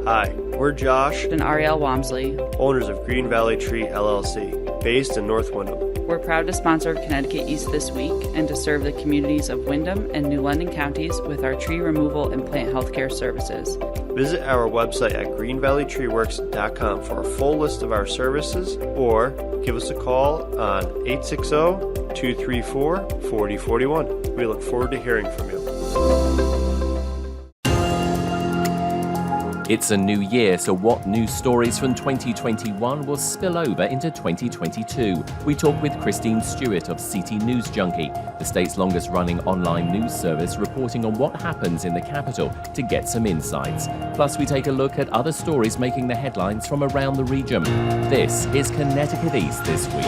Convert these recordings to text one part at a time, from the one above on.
Hi, we're Josh and Ariel Walmsley, owners of Green Valley Tree LLC, based in North Windham. We're proud to sponsor Connecticut East This Week and to serve the communities of Windham and New London counties with our tree removal and plant healthcare services. Visit our website at greenvalleytreeworks.com for a full list of our services or give us a call on 860-234-4041. We look forward to hearing from you. It's a new year, so what news stories from 2021 will spill over into 2022? We talk with Christine Stuart of CT News Junkie, the state's longest-running online news service, reporting on what happens in the capital to get some insights. Plus, we take a look at other stories making the headlines from around the region. This is Connecticut East This Week.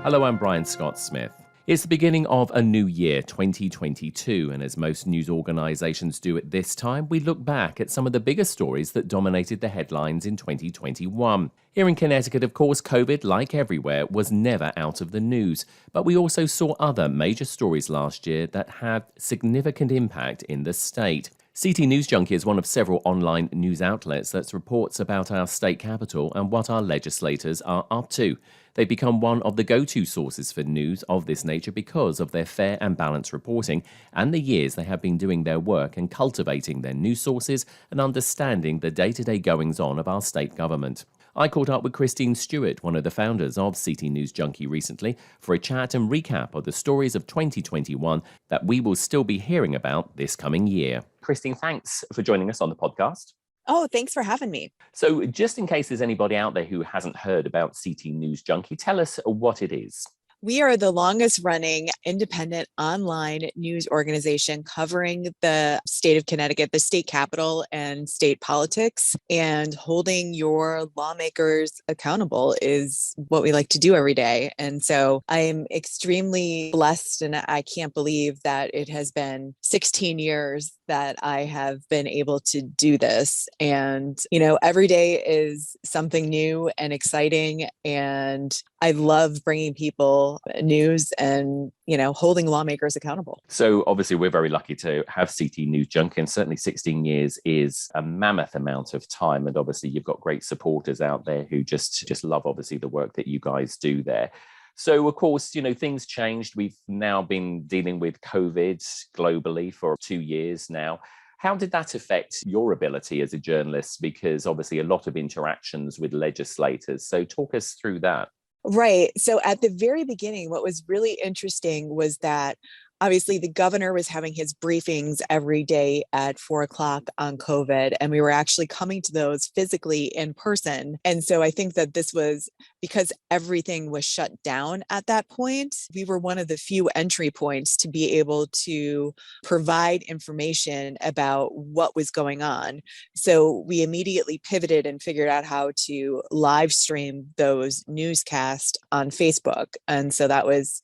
Hello, I'm Brian Scott Smith. It's the beginning of a new year, 2022, and as most news organizations do at this time, we look back at some of the biggest stories that dominated the headlines in 2021. Here in Connecticut, of course, COVID, like everywhere, was never out of the news, but we also saw other major stories last year that had significant impact in the state. CT News Junkie is one of several online news outlets that reports about our state capital and what our legislators are up to. They've become one of the go-to sources for news of this nature because of their fair and balanced reporting and the years they have been doing their work and cultivating their news sources and understanding the day-to-day goings-on of our state government. I caught up with Christine Stuart, one of the founders of CT News Junkie recently, for a chat and recap of the stories of 2021 that we will still be hearing about this coming year. Christine, thanks for joining us on the podcast. Oh, thanks for having me. So just in case there's anybody out there who hasn't heard about CT News Junkie, tell us what it is. We are the longest running independent online news organization covering the state of Connecticut, the state capital and state politics, and holding your lawmakers accountable is what we like to do every day. And so I am extremely blessed, and I can't believe that it has been 16 years that I have been able to do this. And, every day is something new and exciting. And I love bringing people news and, holding lawmakers accountable. So obviously we're very lucky to have CT News Junkie, and certainly 16 years is a mammoth amount of time. And obviously you've got great supporters out there who just love obviously the work that you guys do there. So, of course, things changed. We've now been dealing with COVID globally for 2 years now. How did that affect your ability as a journalist? Because obviously a lot of interactions with legislators. So talk us through that. Right. So at the very beginning, what was really interesting was that obviously the governor was having his briefings every day at 4:00 on COVID, and we were actually coming to those physically in person. And so I think that this was because everything was shut down at that point. We were one of the few entry points to be able to provide information about what was going on. So we immediately pivoted and figured out how to live stream those newscasts on Facebook. And so that was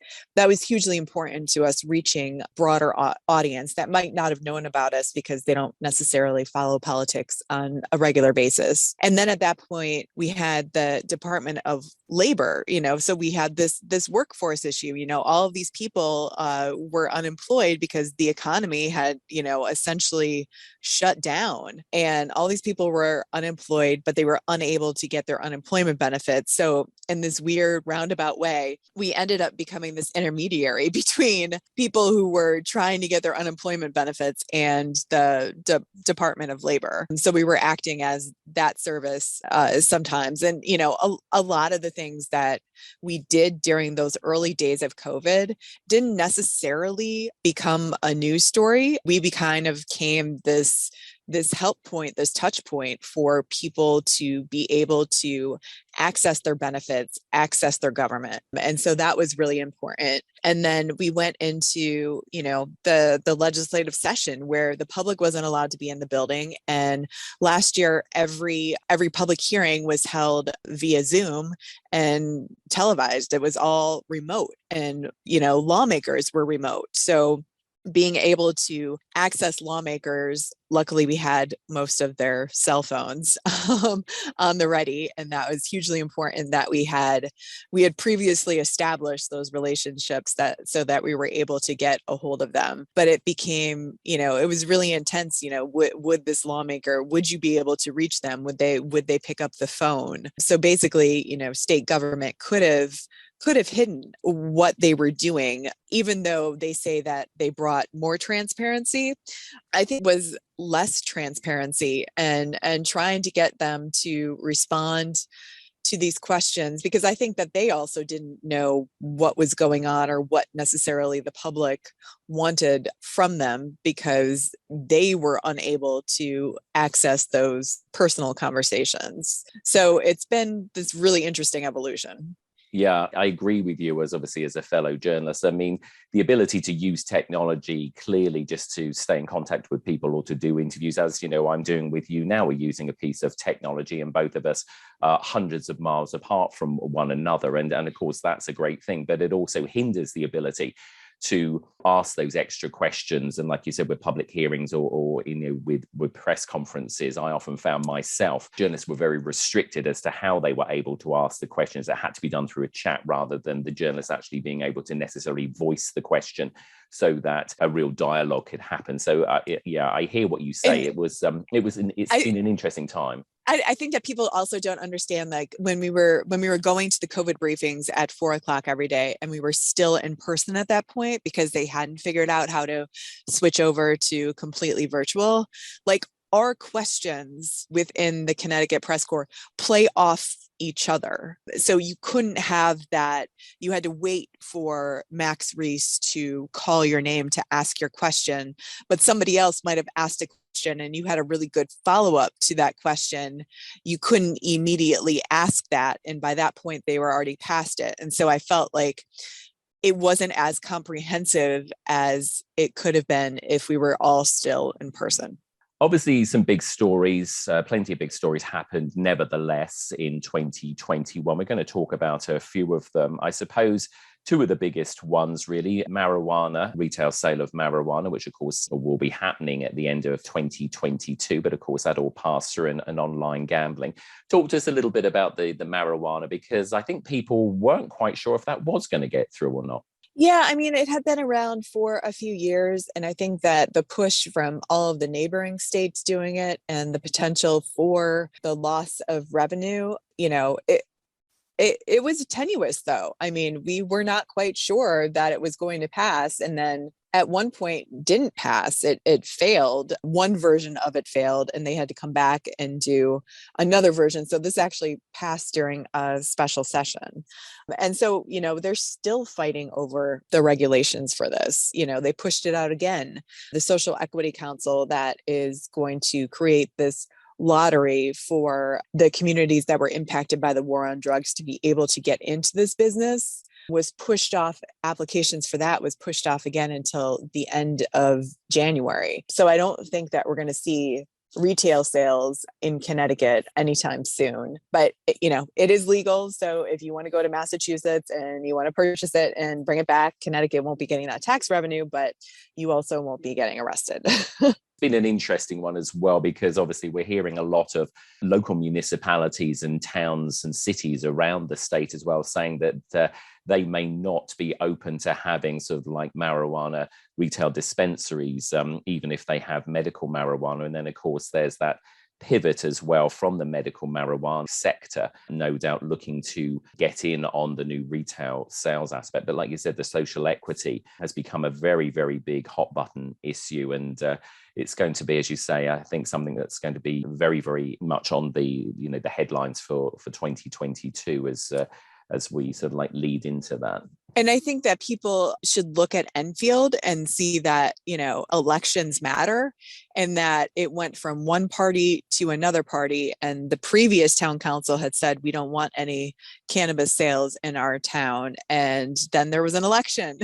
hugely important to us reaching broader audience that might not have known about us because they don't necessarily follow politics on a regular basis. And then at that point, we had the Department of Labor, so we had this workforce issue. All of these people were unemployed because the economy had, essentially shut down, and all these people were unemployed, but they were unable to get their unemployment benefits. So in this weird roundabout way, we ended up becoming this intermediary between people who were trying to get their unemployment benefits and the Department of Labor. So we were acting as that service sometimes. And, a lot of the things that we did during those early days of COVID didn't necessarily become a news story. We kind of became this help point, this touch point for people to be able to access their benefits, access their government. And so that was really important. And then we went into, the legislative session where the public wasn't allowed to be in the building. And last year, every public hearing was held via Zoom and televised. It was all remote, and, lawmakers were remote. So being able to access lawmakers. Luckily, we had most of their cell phones on the ready, and that was hugely important that we had previously established those relationships so that we were able to get a hold of them. But it became, it was really intense. Would this lawmaker, would you be able to reach them? Would they pick up the phone? So basically, state government could have hidden what they were doing, even though they say that they brought more transparency. I think it was less transparency and trying to get them to respond to these questions, because I think that they also didn't know what was going on or what necessarily the public wanted from them, because they were unable to access those personal conversations. So it's been this really interesting evolution. Yeah, I agree with you as a fellow journalist. I mean, the ability to use technology clearly just to stay in contact with people or to do interviews, as I'm doing with you now, we're using a piece of technology and both of us are hundreds of miles apart from one another. And of course, that's a great thing, but it also hinders the ability to ask those extra questions. And like you said, with public hearings or with press conferences, I often found myself, journalists were very restricted as to how they were able to ask the questions. That had to be done through a chat rather than the journalist actually being able to necessarily voice the question so that a real dialogue could happen. So I hear what you say. It's been an interesting time. I think that people also don't understand, like when we were going to the COVID briefings at 4:00 every day, and we were still in person at that point because they hadn't figured out how to switch over to completely virtual. Like, our questions within the Connecticut Press Corps play off each other. So you couldn't have that. You had to wait for Max Reese to call your name to ask your question, but somebody else might have asked a question and you had a really good follow-up to that question. You couldn't immediately ask that. And by that point, they were already past it. And so I felt like it wasn't as comprehensive as it could have been if we were all still in person. Obviously, some big stories, plenty of big stories happened nevertheless in 2021. We're going to talk about a few of them. I suppose two of the biggest ones, really, marijuana, retail sale of marijuana, which of course will be happening at the end of 2022. But of course, that all passed through an online gambling. Talk to us a little bit about the marijuana, because I think people weren't quite sure if that was going to get through or not. Yeah, I mean, it had been around for a few years, and I think that the push from all of the neighboring states doing it and the potential for the loss of revenue, it was tenuous, though. I mean, we were not quite sure that it was going to pass, and then at one point didn't pass. It failed. One version of it failed, and they had to come back and do another version. So this actually passed during a special session. And so, they're still fighting over the regulations for this. They pushed it out again. The Social Equity Council that is going to create this lottery for the communities that were impacted by the war on drugs to be able to get into this business was pushed off. Applications for that was pushed off again until the end of January. So I don't think that we're going to see retail sales in Connecticut anytime soon, but it is legal. So if you want to go to Massachusetts and you want to purchase it and bring it back, Connecticut won't be getting that tax revenue, but you also won't be getting arrested. Been an interesting one as well, because obviously we're hearing a lot of local municipalities and towns and cities around the state as well saying that they may not be open to having sort of like marijuana retail dispensaries, even if they have medical marijuana. And then, of course, there's that pivot as well from the medical marijuana sector, no doubt looking to get in on the new retail sales aspect. But like you said, the social equity has become a very, very big hot button issue. And it's going to be, as you say, I think something that's going to be very, very much on the headlines for 2022 as we sort of like lead into that. And I think that people should look at Enfield and see that, elections matter, and that it went from one party to another party. And the previous town council had said, we don't want any cannabis sales in our town. And then there was an election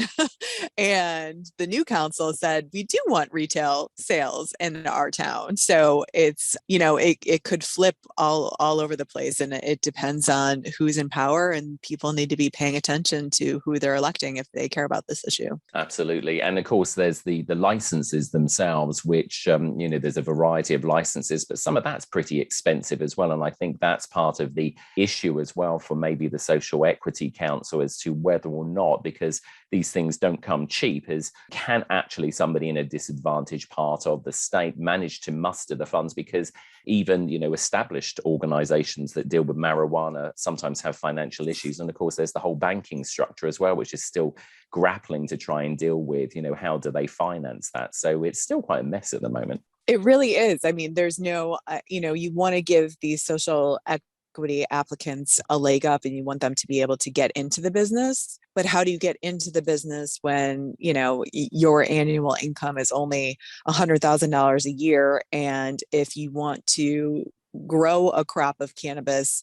and the new council said, we do want retail sales in our town. So it's, it could flip all over the place, and it depends on who's in power, and people need to be paying attention to who who they're electing if they care about this issue. Absolutely. And of course, there's the licenses themselves, which, there's a variety of licenses, but some of that's pretty expensive as well. And I think that's part of the issue as well for maybe the Social Equity Council as to whether or not, because these things don't come cheap, is can actually somebody in a disadvantaged part of the state manage to muster the funds? Because even, established organizations that deal with marijuana sometimes have financial issues. And of course, there's the whole banking structure as well, which is still grappling to try and deal with, how do they finance that? So it's still quite a mess at the moment. It really is. I mean, there's no, you want to give these social equity applicants a leg up and you want them to be able to get into the business. But how do you get into the business when, your annual income is only $100,000 a year? And if you want to grow a crop of cannabis,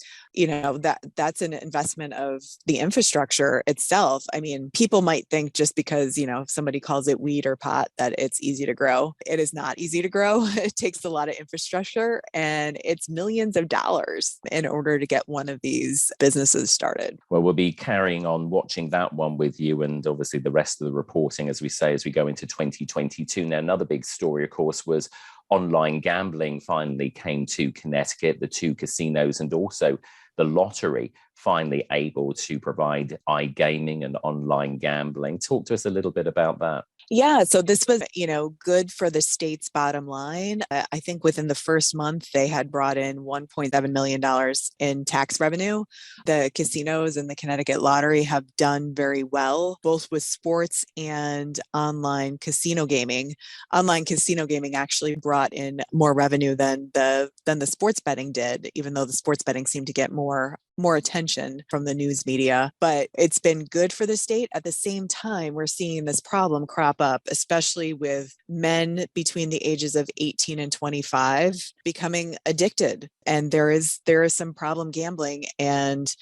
that's an investment of the infrastructure itself. I mean, people might think just because, if somebody calls it weed or pot, that it's easy to grow. It is not easy to grow. It takes a lot of infrastructure and it's millions of dollars in order to get one of these businesses started. Well, we'll be carrying on watching that one with you and obviously the rest of the reporting, as we say, as we go into 2022. Now, another big story, of course, was online gambling finally came to Connecticut, the 2 casinos and also the lottery finally able to provide iGaming and online gambling. Talk to us a little bit about that. Yeah, so this was, good for the state's bottom line. I think within the first month, they had brought in $1.7 million in tax revenue. The casinos and the Connecticut lottery have done very well, both with sports and online casino gaming. Online casino gaming actually brought in more revenue than the sports betting did, even though the sports betting seemed to get more attention from the news media. But it's been good for the state. At the same time, we're seeing this problem crop up, especially with men between the ages of 18 and 25 becoming addicted. And there is some problem gambling. And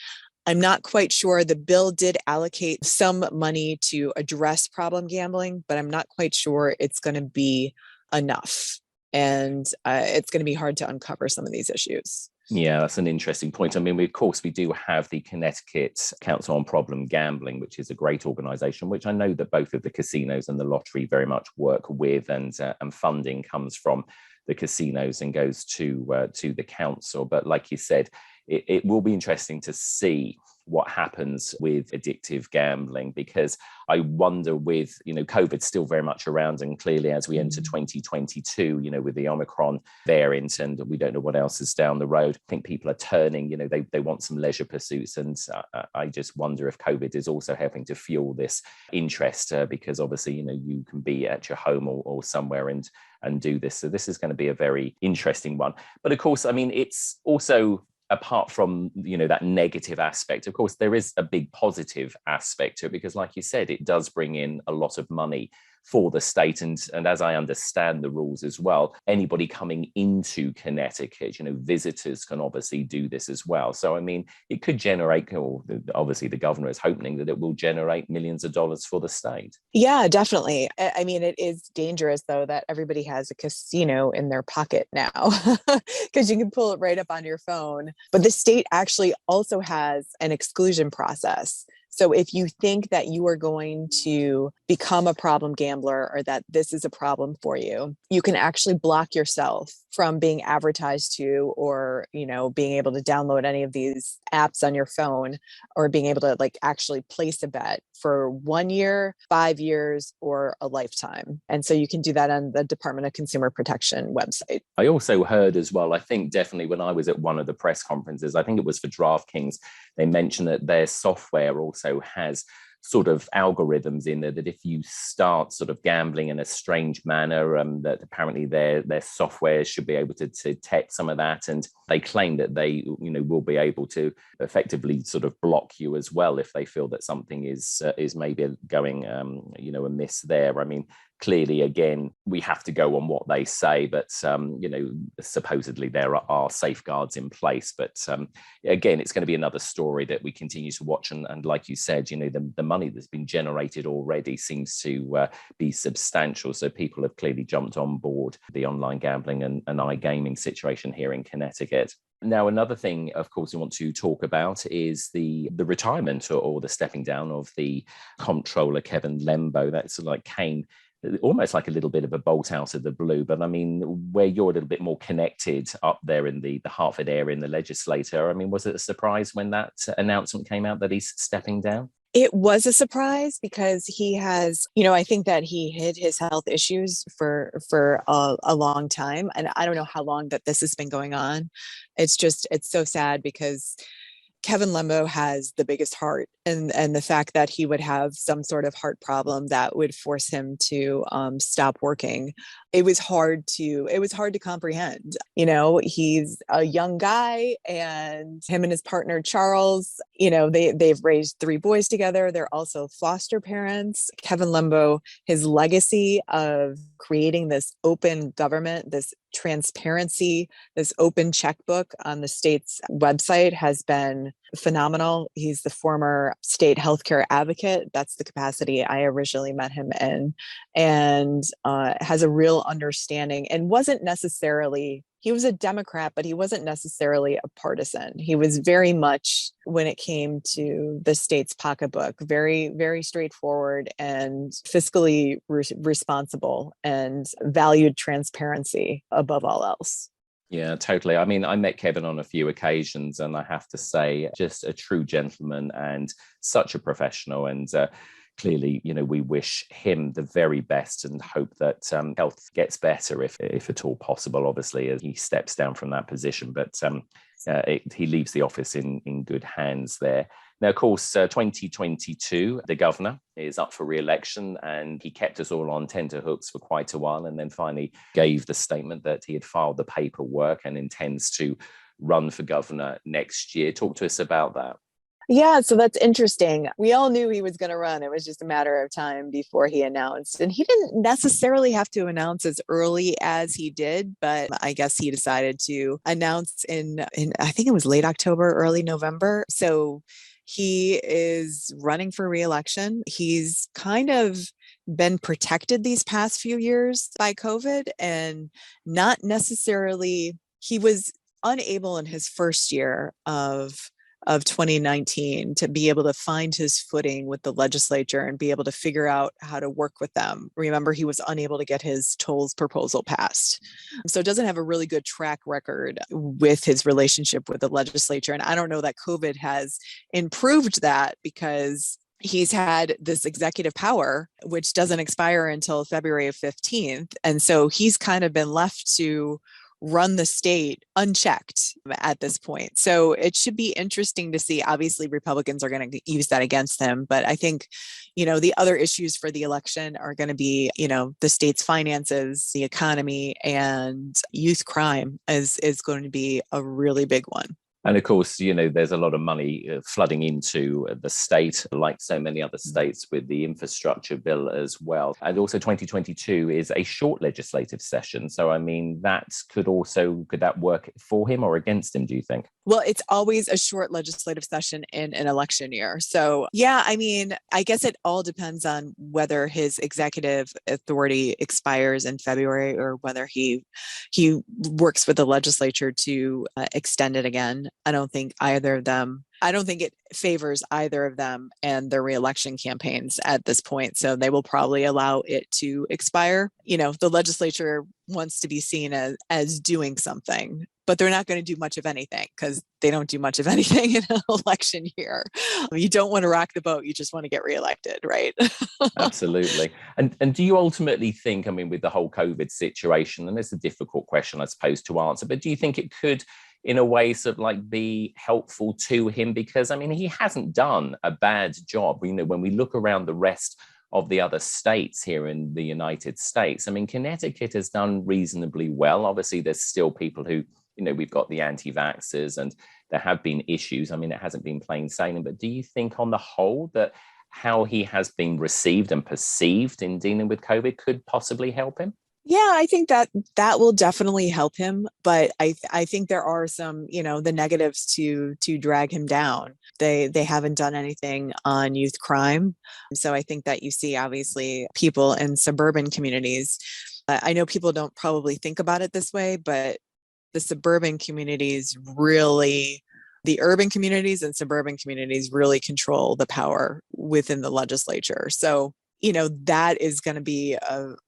I'm not quite sure. The bill did allocate some money to address problem gambling, but I'm not quite sure it's going to be enough. And it's going to be hard to uncover some of these issues. Yeah, that's an interesting point. I mean, we do have the Connecticut Council on Problem Gambling, which is a great organization, which I know that both of the casinos and the lottery very much work with, and funding comes from the casinos and goes to the council. But like you said, it will be interesting to see what happens with addictive gambling, because I wonder with, COVID still very much around, and clearly as we enter 2022, with the Omicron variant, and we don't know what else is down the road, I think people are turning, they want some leisure pursuits. And I just wonder if COVID is also helping to fuel this interest, because obviously, you can be at your home or somewhere and do this. So this is going to be a very interesting one. But of course, I mean, it's also, apart from, that negative aspect, of course, there is a big positive aspect to it, because like you said, it does bring in a lot of money for the state. And as I understand the rules as well, anybody coming into Connecticut, visitors can obviously do this as well. So, I mean, it could generate, or obviously the governor is hoping that it will generate millions of dollars for the state. Yeah, definitely. I mean, it is dangerous, though, that everybody has a casino in their pocket now, because you can pull it right up on your phone. But the state actually also has an exclusion process. So if you think that you are going to become a problem gambler, or that this is a problem for you, you can actually block yourself from being advertised to, or, being able to download any of these apps on your phone, or being able to actually place a bet for 1 year, 5 years, or a lifetime. And so you can do that on the Department of Consumer Protection website. I also heard as well, I think definitely when I was at one of the press conferences, I think it was for DraftKings, they mentioned that their software also has sort of algorithms in there that if you start sort of gambling in a strange manner, that apparently their software should be able to detect some of that. And they claim that they, will be able to effectively sort of block you as well if they feel that something is maybe going, amiss there. I mean, clearly, again, we have to go on what they say, but, supposedly there are safeguards in place. But again, it's going to be another story that we continue to watch. And like you said, the money that's been generated already seems to be substantial. So people have clearly jumped on board the online gambling and iGaming situation here in Connecticut. Now, another thing, of course, we want to talk about is the retirement or the stepping down of the Comptroller, Kevin Lembo. That's came almost like a little bit of a bolt out of the blue. But I mean, where you're a little bit more connected up there in the Hartford area in the legislature, I mean, was it a surprise when that announcement came out that he's stepping down? It was a surprise because he has, I think that he hid his health issues for a long time. And I don't know how long that this has been going on. It's so sad because Kevin Lembo has the biggest heart, and the fact that he would have some sort of heart problem that would force him to stop working, it was hard to comprehend. He's a young guy, and him and his partner Charles, they've raised 3 boys together. They're also foster parents. Kevin Lembo, his legacy of creating this open government, this transparency, this open checkbook on the state's website has been phenomenal. He's the former state healthcare advocate. That's the capacity I originally met him in, and has a real understanding, and he was a Democrat, but he wasn't necessarily a partisan. He was very much, when it came to the state's pocketbook, very, very straightforward and fiscally responsible, and valued transparency above all else. Yeah, totally. I mean, I met Kevin on a few occasions, and I have to say, just a true gentleman and such a professional. And clearly, we wish him the very best and hope that health gets better if at all possible, obviously, as he steps down from that position. But he leaves the office in good hands there. Now, of course, 2022, the governor is up for re-election, and he kept us all on tenterhooks for quite a while, and then finally gave the statement that he had filed the paperwork and intends to run for governor next year. Talk to us about that. Yeah, so that's interesting. We all knew he was going to run. It was just a matter of time before he announced. And he didn't necessarily have to announce as early as he did, but I guess he decided to announce in I think it was late October, early November. So he is running for re-election. He's kind of been protected these past few years by COVID, and not necessarily, he was unable in his first year of 2019 to be able to find his footing with the legislature and be able to figure out how to work with them. Remember, he was unable to get his tolls proposal passed. So doesn't have a really good track record with his relationship with the legislature. And I don't know that COVID has improved that, because he's had this executive power, which doesn't expire until February 15th. And so he's kind of been left to run the state unchecked at this point. So it should be interesting to see. Obviously, Republicans are going to use that against him. But I think, the other issues for the election are going to be, the state's finances, the economy, and youth crime is going to be a really big one. And of course, there's a lot of money flooding into the state, like so many other states, with the infrastructure bill as well. And also 2022 is a short legislative session. So, I mean, could that work for him or against him, do you think? Well, it's always a short legislative session in an election year. So, yeah, I mean, I guess it all depends on whether his executive authority expires in February or whether he works with the legislature to extend it again. I don't think it favors either of them and their reelection campaigns at this point. So they will probably allow it to expire. The legislature wants to be seen as doing something, but they're not going to do much of anything, because they don't do much of anything in an election year. You don't want to rock the boat. You just want to get reelected, right? Absolutely. And do you ultimately think, I mean, with the whole COVID situation, and it's a difficult question, I suppose, to answer, but do you think it could, in a way, sort of be helpful to him? Because, I mean, he hasn't done a bad job. When we look around the rest of the other states here in the United States, I mean, Connecticut has done reasonably well. Obviously, there's still people who, we've got the anti-vaxxers, and there have been issues. I mean, it hasn't been plain sailing, but do you think on the whole that how he has been received and perceived in dealing with COVID could possibly help him? Yeah, I think that will definitely help him, but I think there are some, the negatives to drag him down. They haven't done anything on youth crime. So I think that you see obviously people in suburban communities. I know people don't probably think about it this way, but the suburban communities really the urban communities and suburban communities really control the power within the legislature. So, that is going to be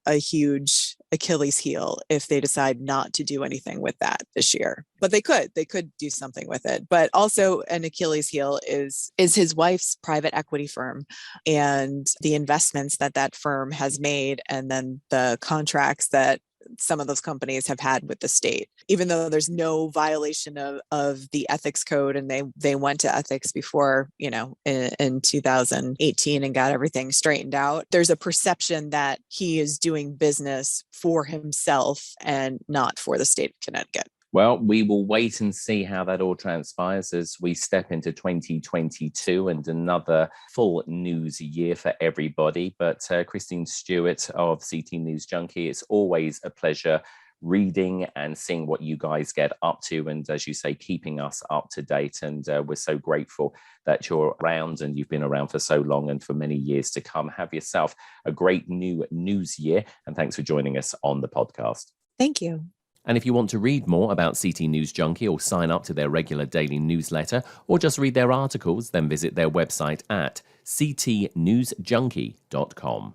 a huge Achilles heel if they decide not to do anything with that this year. But they could do something with it. But also an Achilles heel is his wife's private equity firm and the investments that firm has made, and then the contracts that some of those companies have had with the state, even though there's no violation of the ethics code, and they went to ethics before, in 2018 and got everything straightened out. There's a perception that he is doing business for himself and not for the state of Connecticut. Well, we will wait and see how that all transpires as we step into 2022 and another full news year for everybody. But Christine Stuart of CT News Junkie, it's always a pleasure reading and seeing what you guys get up to. And as you say, keeping us up to date. And we're so grateful that you're around, and you've been around for so long and for many years to come. Have yourself a great new news year. And thanks for joining us on the podcast. Thank you. And if you want to read more about CT News Junkie or sign up to their regular daily newsletter or just read their articles, then visit their website at ctnewsjunkie.com.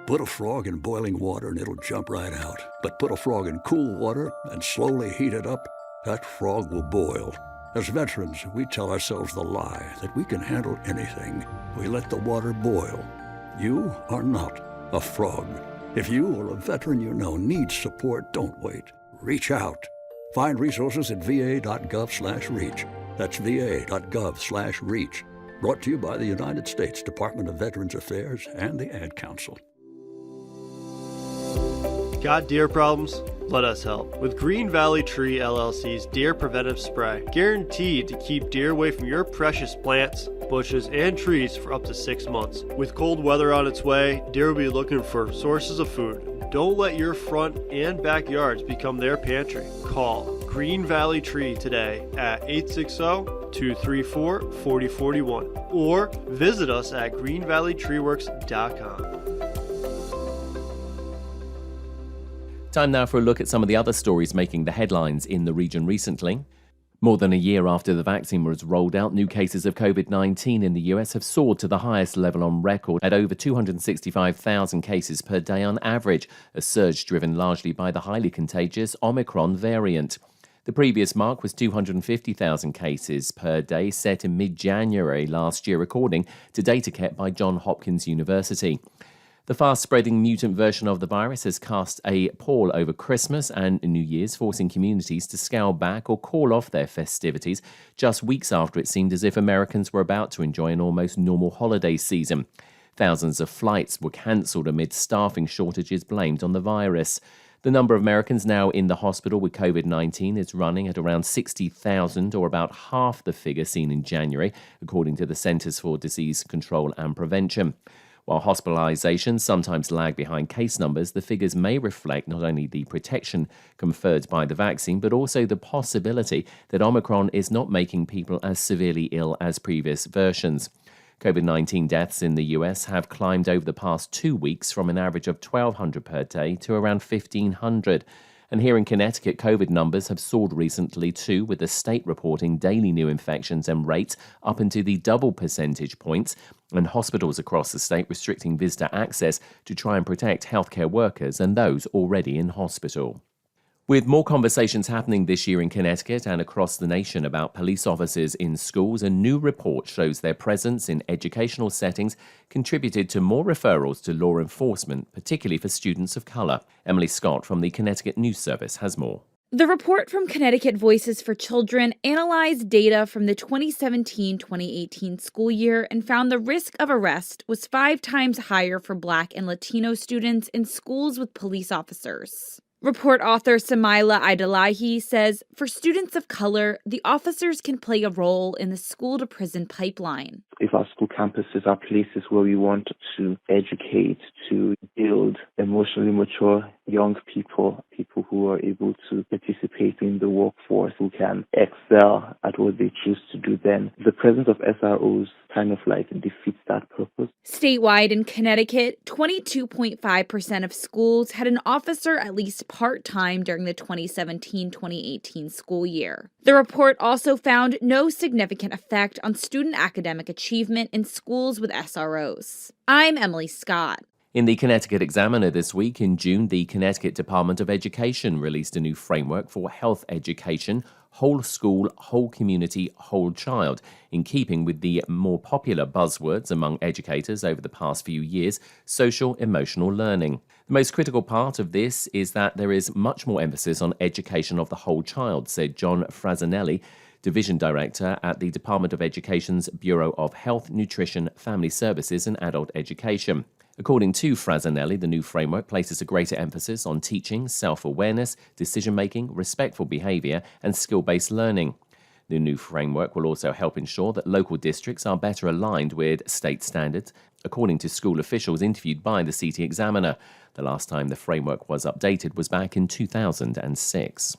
Put a frog in boiling water and it'll jump right out. But put a frog in cool water and slowly heat it up, that frog will boil. As veterans, we tell ourselves the lie that we can handle anything. We let the water boil. You are not a frog. If you or a veteran you know needs support, don't wait. Reach out. Find resources at va.gov/reach. That's va.gov/reach. Brought to you by the United States Department of Veterans Affairs and the Ad Council. Got deer problems? Let us help. With Green Valley Tree LLC's Deer Preventive Spray, guaranteed to keep deer away from your precious plants, bushes, and trees for up to 6 months. With cold weather on its way, deer will be looking for sources of food. Don't let your front and backyards become their pantry. Call Green Valley Tree today at 860-234-4041 or visit us at greenvalleytreeworks.com. Time now for a look at some of the other stories making the headlines in the region recently. More than a year after the vaccine was rolled out, new cases of COVID-19 in the US have soared to the highest level on record at over 265,000 cases per day on average, a surge driven largely by the highly contagious Omicron variant. The previous mark was 250,000 cases per day set in mid-January last year, according to data kept by Johns Hopkins University. The fast-spreading mutant version of the virus has cast a pall over Christmas and New Year's, forcing communities to scale back or call off their festivities just weeks after it seemed as if Americans were about to enjoy an almost normal holiday season. Thousands of flights were cancelled amid staffing shortages blamed on the virus. The number of Americans now in the hospital with COVID-19 is running at around 60,000, or about half the figure seen in January, according to the Centers for Disease Control and Prevention. While hospitalizations sometimes lag behind case numbers, the figures may reflect not only the protection conferred by the vaccine, but also the possibility that Omicron is not making people as severely ill as previous versions. COVID-19 deaths in the US have climbed over the past 2 weeks from an average of 1,200 per day to around 1,500. And here in Connecticut, COVID numbers have soared recently too, with the state reporting daily new infections and rates up into the double percentage points, and hospitals across the state restricting visitor access to try and protect healthcare workers and those already in hospital. With more conversations happening this year in Connecticut and across the nation about police officers in schools, a new report shows their presence in educational settings contributed to more referrals to law enforcement, particularly for students of color. Emily Scott from the Connecticut News Service has more. The report from Connecticut Voices for Children analyzed data from the 2017-2018 school year and found the risk of arrest was 5 times higher for Black and Latino students in schools with police officers. Report author Samaila Idalahi says for students of color, the officers can play a role in the school-to-prison pipeline. If our school campuses are places where we want to educate, to build emotionally mature young people, people who are able to participate in the workforce, who can excel at what they choose to do, then the presence of SROs kind of like defeats that purpose. Statewide in Connecticut, 22.5% of schools had an officer at least part-time during the 2017-2018 school year. The report also found no significant effect on student academic achievement in schools with SROs. I'm Emily Scott. In the Connecticut Examiner this week, in June, the Connecticut Department of Education released a new framework for health education, whole school, whole community, whole child, in keeping with the more popular buzzwords among educators over the past few years, social emotional learning. The most critical part of this is that there is much more emphasis on education of the whole child, said John Frasinelli, Division Director at the Department of Education's Bureau of Health, Nutrition, Family Services and Adult Education. According to Frasinelli, the new framework places a greater emphasis on teaching, self-awareness, decision-making, respectful behavior, and skill-based learning. The new framework will also help ensure that local districts are better aligned with state standards, according to school officials interviewed by the CT Examiner. The last time the framework was updated was back in 2006.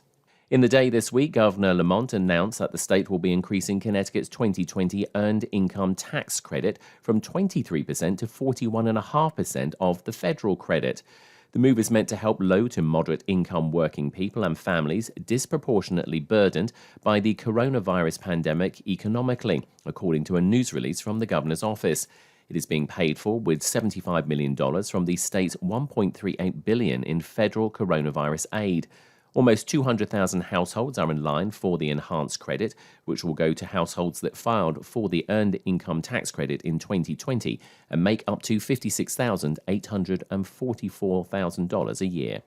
In the day this week, Governor Lembo announced that the state will be increasing Connecticut's 2020 Earned Income Tax Credit from 23% to 41.5% of the federal credit. The move is meant to help low to moderate income working people and families disproportionately burdened by the coronavirus pandemic economically, according to a news release from the governor's office. It is being paid for with $75 million from the state's $1.38 billion in federal coronavirus aid. Almost 200,000 households are in line for the enhanced credit, which will go to households that filed for the Earned Income Tax Credit in 2020 and make up to $56,844 a year.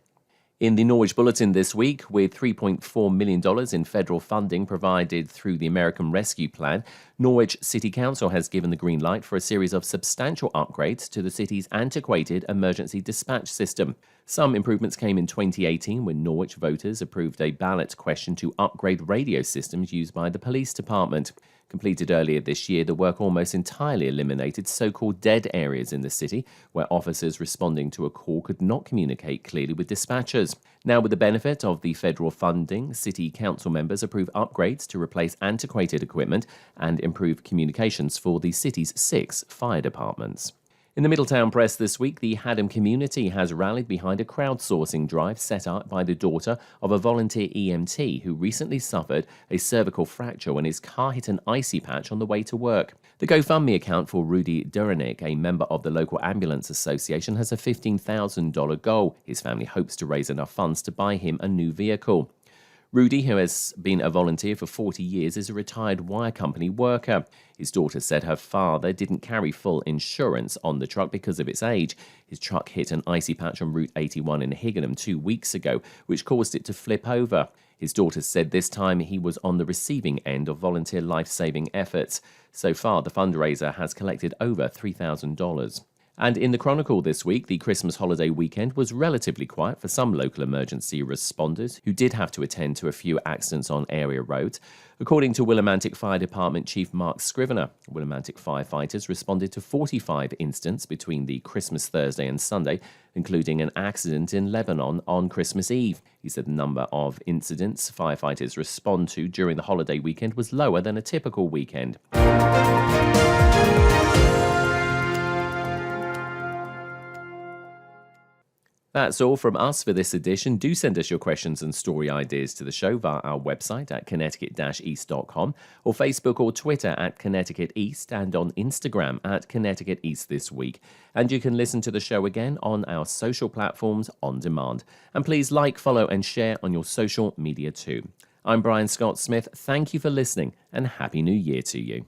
In the Norwich Bulletin this week, with $3.4 million in federal funding provided through the American Rescue Plan, Norwich City Council has given the green light for a series of substantial upgrades to the city's antiquated emergency dispatch system. Some improvements came in 2018 when Norwich voters approved a ballot question to upgrade radio systems used by the police department. Completed earlier this year, the work almost entirely eliminated so-called dead areas in the city, where officers responding to a call could not communicate clearly with dispatchers. Now, with the benefit of the federal funding, city council members approve upgrades to replace antiquated equipment and improve communications for the city's 6 fire departments. In the Middletown Press this week, the Haddam community has rallied behind a crowdsourcing drive set up by the daughter of a volunteer EMT who recently suffered a cervical fracture when his car hit an icy patch on the way to work. The GoFundMe account for Rudy Duranick, a member of the local ambulance association, has a $15,000 goal. His family hopes to raise enough funds to buy him a new vehicle. Rudy, who has been a volunteer for 40 years, is a retired wire company worker. His daughter said her father didn't carry full insurance on the truck because of its age. His truck hit an icy patch on Route 81 in Higganum 2 weeks ago, which caused it to flip over. His daughter said this time he was on the receiving end of volunteer life-saving efforts. So far, the fundraiser has collected over $3,000. And in the Chronicle this week, the Christmas holiday weekend was relatively quiet for some local emergency responders who did have to attend to a few accidents on area roads. According to Willimantic Fire Department Chief Mark Scrivener, Willimantic firefighters responded to 45 incidents between the Christmas Thursday and Sunday, including an accident in Lebanon on Christmas Eve. He said the number of incidents firefighters respond to during the holiday weekend was lower than a typical weekend. That's all from us for this edition. Do send us your questions and story ideas to the show via our website at connecticut-east.com or Facebook or Twitter at Connecticut East and on Instagram at Connecticut East This Week. And you can listen to the show again on our social platforms on demand. And please like, follow and share on your social media too. I'm Brian Scott Smith. Thank you for listening and Happy New Year to you.